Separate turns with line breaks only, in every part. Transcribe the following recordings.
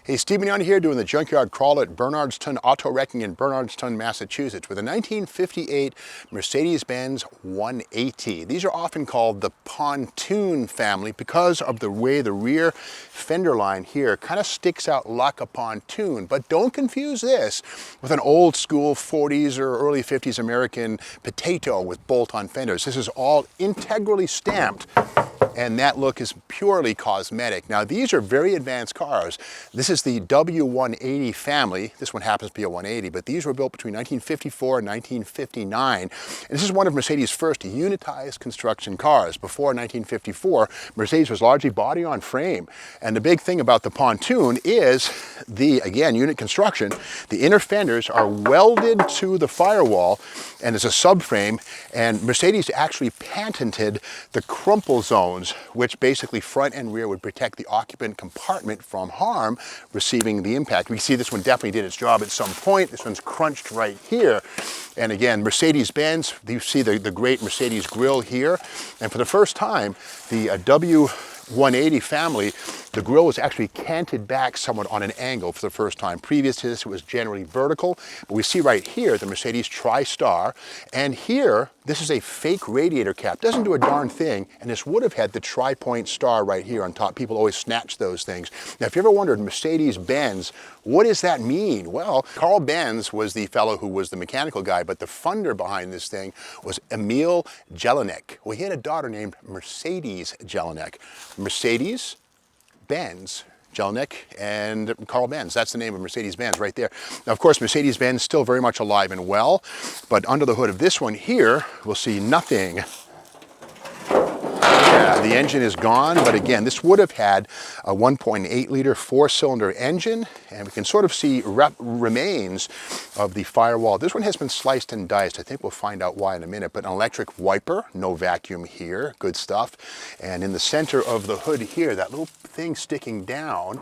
Hey, Stephen Young here doing the junkyard crawl at Bernardston Auto Wrecking in Bernardston, Massachusetts with a 1958 Mercedes-Benz 180. These are often called the Pontoon family because of the way the rear fender line here kind of sticks out like a pontoon. But don't confuse this with an old school 40s or early 50s American potato with bolt-on fenders. This is all integrally stamped, and that look is purely cosmetic. Now, these are very advanced cars. This is the W180 family. This one happens to be a 180, but these were built between 1954 and 1959. And this is one of Mercedes' first unitized construction cars. Before 1954, Mercedes was largely body on frame. And the big thing about the pontoon is the, again, unit construction. The inner fenders are welded to the firewall and there's a subframe, and Mercedes actually patented the crumple zones, which basically front and rear would protect the occupant compartment from harm receiving the impact. We see this one definitely did its job at some point. This one's crunched right here. And again, Mercedes-Benz, you see the great Mercedes grille here. And for the first time, the W180 family, the grille was actually canted back somewhat on an angle for the first time. Previous to this, it was generally vertical. But we see right here the Mercedes Tri-Star. And here, this is a fake radiator cap. Doesn't do a darn thing. And this would have had the tri-point star right here on top. People always snatch those things. Now, if you ever wondered, Mercedes-Benz, what does that mean? Well, Carl Benz was the fellow who was the mechanical guy, but the funder behind this thing was Emil Jelinek. Well, he had a daughter named Mercedes Jelinek. Mercedes, Benz, Jelinek, and Carl Benz. That's the name of Mercedes-Benz right there. Now, of course, Mercedes-Benz still very much alive and well, but under the hood of this one here, we'll see nothing. Yeah, the engine is gone, but again, this would have had a 1.8 liter four-cylinder engine, and we can sort of see remains of the firewall. This one has been sliced and diced. I think we'll find out why in a minute, but an electric wiper, no vacuum here, good stuff. And in the center of the hood here, that little thing sticking down,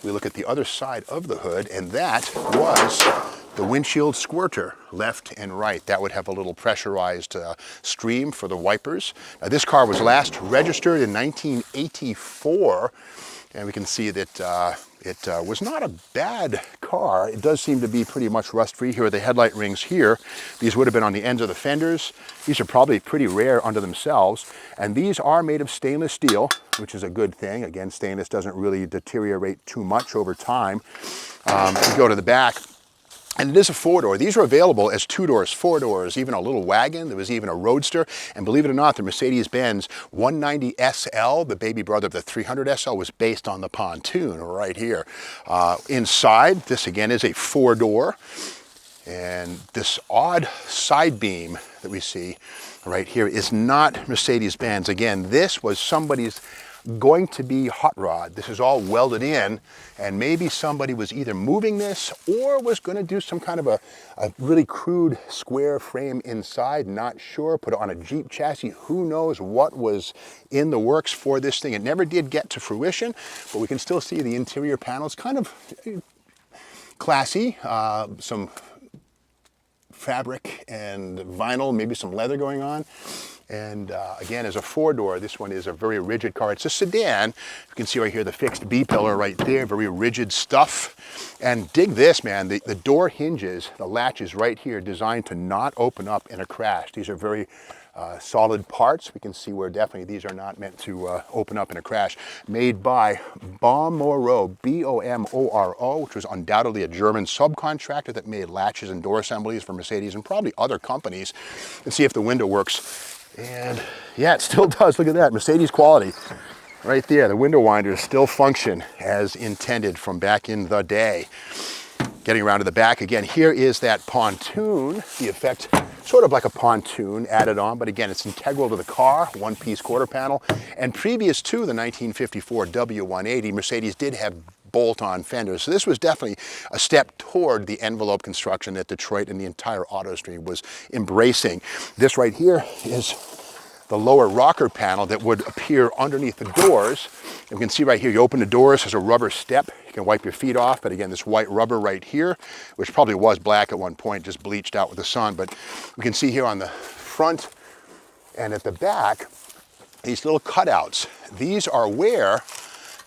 we look at the other side of the hood, and that was the windshield squirter, left and right. That would have a little pressurized stream for the wipers. Now, this car was last registered in 1984, and we can see that it was not a bad car. It does seem to be pretty much rust-free. Here are the headlight rings here. These would have been on the ends of the fenders. These are probably pretty rare unto themselves. And these are made of stainless steel, which is a good thing. Again, stainless doesn't really deteriorate too much over time. We go to the back. And it is a four-door. These are available as two doors, four doors, even a little wagon. There was even a roadster. And believe it or not, the Mercedes-Benz 190 SL, the baby brother of the 300 SL, was based on the pontoon right here. Inside, this again is a four-door. And this odd side beam that we see right here is not Mercedes-Benz. Again, this was somebody's going to be hot rod. This is all welded in, and maybe somebody was either moving this or was going to do some kind of a really crude square frame inside, not sure, put it on a Jeep chassis. Who knows what was in the works for this thing. It never did get to fruition, but we can still see the interior panels, kind of classy, some fabric and vinyl, maybe some leather going on. And again, as a four-door, this one is a very rigid car. It's a sedan. You can see right here the fixed B-pillar right there, very rigid stuff. And dig this, man, the door hinges, the latches right here, designed to not open up in a crash. These are very solid parts. We can see where definitely these are not meant to open up in a crash. Made by Bomoro, B-O-M-O-R-O, which was undoubtedly a German subcontractor that made latches and door assemblies for Mercedes and probably other companies. Let's see if the window works. And yeah, it still does. Look at that, Mercedes quality. Right there, the window winders still function as intended from back in the day. Getting around to the back again, here is that pontoon, the effect, sort of like a pontoon added on, but again, it's integral to the car, one-piece quarter panel. And previous to the 1954 W180, Mercedes did have bolt-on fenders. So this was definitely a step toward the envelope construction that Detroit and the entire auto stream was embracing. This right here is the lower rocker panel that would appear underneath the doors. And we can see right here, you open the doors, there's a rubber step. You can wipe your feet off, but again, this white rubber right here, which probably was black at one point, just bleached out with the sun. But we can see here on the front and at the back, these little cutouts. These are where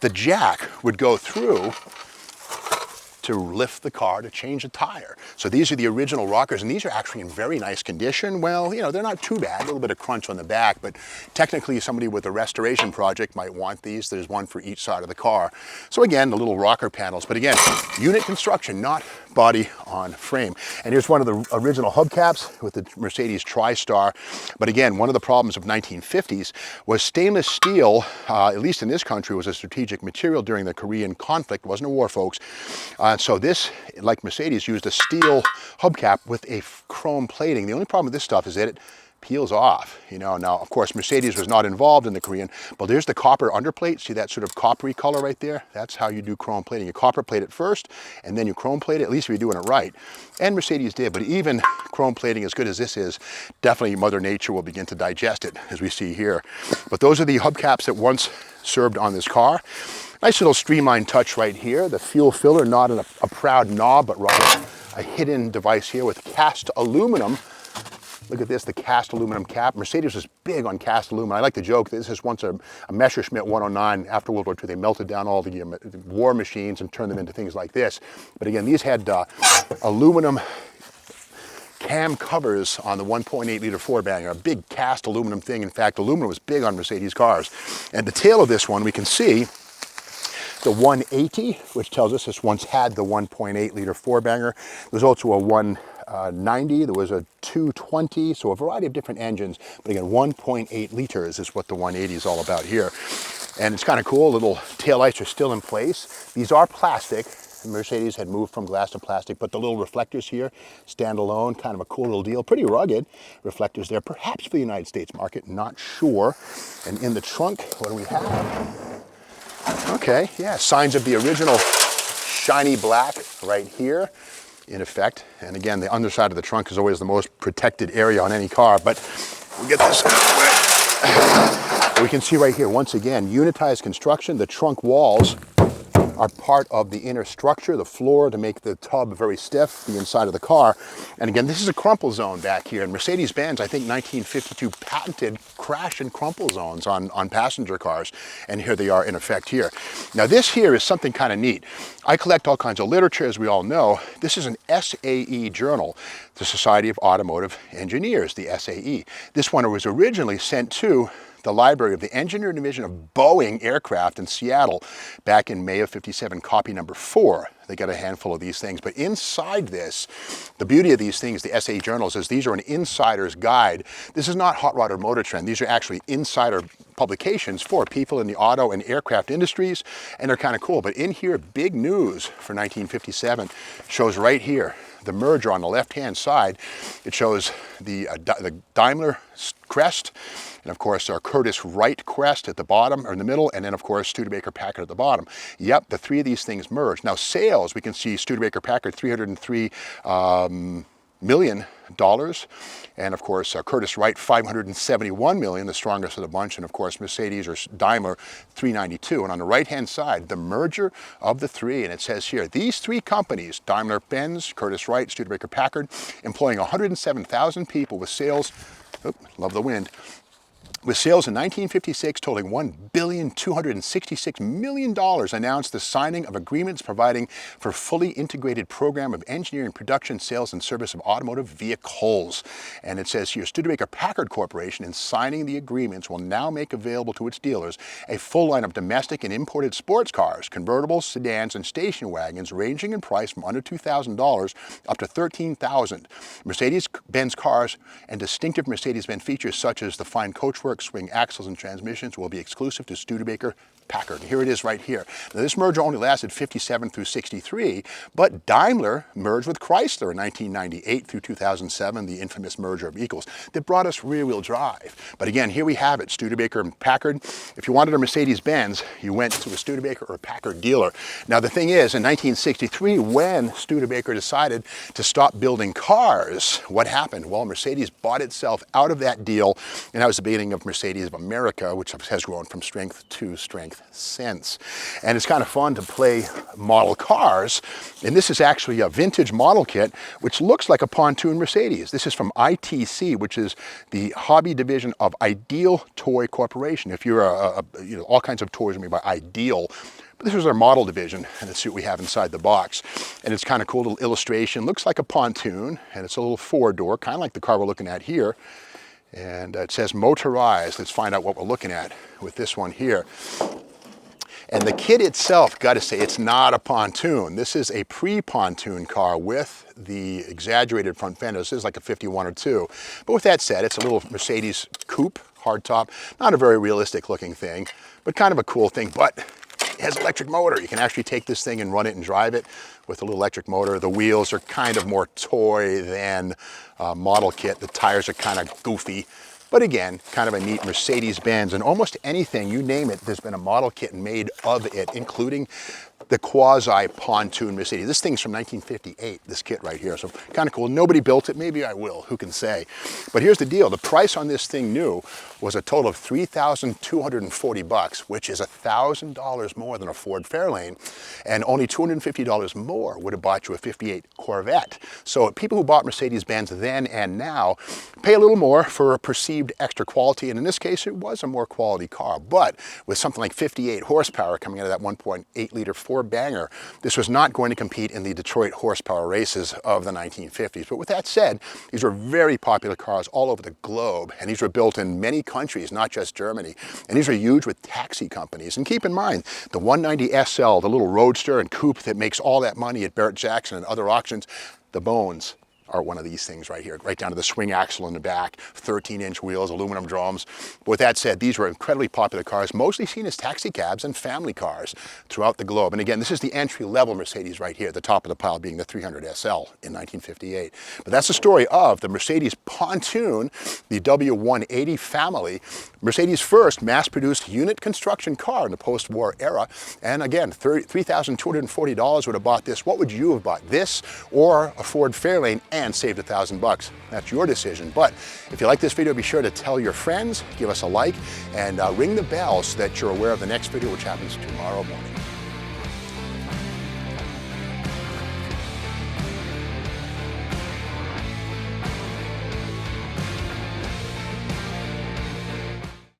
the jack would go through to lift the car to change a tire. So these are the original rockers, and these are actually in very nice condition. Well, you know, they're not too bad, a little bit of crunch on the back, but technically somebody with a restoration project might want these. There's one for each side of the car. So again, the little rocker panels, but again, unit construction, not body on frame. And here's one of the original hubcaps with the Mercedes TriStar. But again, one of the problems of 1950s was stainless steel, at least in this country, was a strategic material during the Korean conflict. It wasn't a war, folks. So this, like Mercedes, used a steel hubcap with a chrome plating. The only problem with this stuff is that it peels off, you know. Now, of course, Mercedes was not involved in the Korean, but there's the copper underplate. See that sort of coppery color right there? That's how you do chrome plating. You copper plate it first, and then you chrome plate it, at least if you're doing it right. And Mercedes did, but even chrome plating, as good as this is, definitely Mother Nature will begin to digest it, as we see here. But those are the hubcaps that once served on this car. Nice little streamlined touch right here. The fuel filler, not a proud knob, but rather a hidden device here with cast aluminum. Look at this, the cast aluminum cap. Mercedes was big on cast aluminum. I like to joke that this is once a Messerschmitt 109. After World War II, they melted down all the war machines and turned them into things like this. But again, these had aluminum cam covers on the 1.8 liter four-banger, a big cast aluminum thing. In fact, aluminum was big on Mercedes cars. And the tail of this one, we can see the 180, which tells us this once had the 1.8 liter four-banger. There's also a 190, there was a 220, so a variety of different engines. But again, 1.8 liters is what the 180 is all about here. And it's kind of cool, little taillights are still in place. These are plastic. Mercedes had moved from glass to plastic, but the little reflectors here stand alone, kind of a cool little deal. Pretty rugged reflectors there, perhaps for the United States market, not sure. And in the trunk, what do we have? Okay, yeah, signs of the original shiny black right here in effect. And again, the underside of the trunk is always the most protected area on any car, but we'll get this out of the way. We can see right here, once again, unitized construction. The trunk walls are part of the inner structure, the floor, to make the tub very stiff, the inside of the car. And again, this is a crumple zone back here. And Mercedes-Benz, I think 1952, patented crash and crumple zones on passenger cars. And here they are in effect here. Now this here is something kind of neat. I collect all kinds of literature, as we all know. This is an SAE journal, the Society of Automotive Engineers, the SAE. This one was originally sent to the library of the Engineering Division of Boeing Aircraft in Seattle back in May of '57, copy number 4. They got a handful of these things. But inside this, the beauty of these things, the SAE journals, is these are an insider's guide. This is not Hot Rod or Motor Trend. These are actually insider publications for people in the auto and aircraft industries, and they're kind of cool. But in here, big news for 1957 shows right here, the merger on the left-hand side. It shows the Daimler crest, and of course our Curtiss-Wright crest at the bottom, or in the middle, and then of course Studebaker-Packard at the bottom. Yep, the three of these things merged. Now sales, we can see Studebaker-Packard, $303 million, and of course Curtiss-Wright, $571 million, the strongest of the bunch, and of course Mercedes or Daimler, $392. And on the right-hand side, the merger of the three, and it says here, these three companies, Daimler-Benz, Curtiss-Wright, Studebaker-Packard, employing 107,000 people with sales, love the wind, with sales in 1956 totaling $1,266 million, announced the signing of agreements providing for fully integrated program of engineering, production, sales, and service of automotive vehicles. And it says here, Studebaker-Packard Corporation, in signing the agreements, will now make available to its dealers a full line of domestic and imported sports cars, convertibles, sedans, and station wagons, ranging in price from under $2,000 up to $13,000. Mercedes-Benz cars and distinctive Mercedes-Benz features such as the fine coachwork, swing axles, and transmissions will be exclusive to Studebaker-Packard. Here it is right here. Now this merger only lasted 57 through 63, but Daimler merged with Chrysler in 1998 through 2007, the infamous merger of equals that brought us rear-wheel drive. But again, here we have it, Studebaker and Packard. If you wanted a Mercedes-Benz, you went to a Studebaker or Packard dealer. Now the thing is, in 1963, when Studebaker decided to stop building cars, what happened? Well, Mercedes bought itself out of that deal, and that was the beginning of Mercedes of America, which has grown from strength to strength since. And it's kind of fun to play model cars. And this is actually a vintage model kit, which looks like a pontoon Mercedes. This is from ITC, which is the hobby division of Ideal Toy Corporation. If you're you know, all kinds of toys are made by Ideal But this is our model division, and let's see what we have inside the box. And it's kind of cool, little illustration. Looks like a pontoon, and it's a little four-door, kind of like the car we're looking at here. And it says motorized. Let's find out what we're looking at with this one here. And the kit itself, got to say, it's not a pontoon. This is a pre-pontoon car with the exaggerated front fender. This is like a 51 or 2. But with that said, it's a little Mercedes coupe, hardtop. Not a very realistic looking thing, but kind of a cool thing. But it has an electric motor. You can actually take this thing and run it and drive it with a little electric motor. The wheels are kind of more toy than model kit. The tires are kind of goofy. But again, kind of a neat Mercedes-Benz, and almost anything, you name it, there's been a model kit made of it, including the quasi-pontoon Mercedes. This thing's from 1958, this kit right here, so kind of cool. Nobody built it, maybe I will, who can say. But here's the deal, the price on this thing new was a total of $3,240, which is $1,000 more than a Ford Fairlane, and only $250 more would have bought you a 58 Corvette. So people who bought Mercedes-Benz then and now pay a little more for a perceived extra quality, and in this case it was a more quality car. But with something like 58 horsepower coming out of that 1.8 liter four-banger, this was not going to compete in the Detroit horsepower races of the 1950s. But with that said, these were very popular cars all over the globe, and these were built in many countries, not just Germany, and these were huge with taxi companies. And keep in mind, the 190 SL, the little roadster and coupe that makes all that money at Barrett-Jackson and other auctions, the bones are one of these things right here, right down to the swing axle in the back, 13-inch wheels, aluminum drums. But with that said, these were incredibly popular cars, mostly seen as taxi cabs and family cars throughout the globe. And again, this is the entry-level Mercedes right here, at the top of the pile being the 300 SL in 1958. But that's the story of the Mercedes Pontoon, the W180 family, Mercedes' first mass-produced unit construction car in the post-war era. And again, $3,240 would have bought this. What would you have bought, this or a Ford Fairlane, and saved $1,000? That's your decision. But if you like this video, be sure to tell your friends, give us a like, and ring the bell so that you're aware of the next video, which happens tomorrow morning.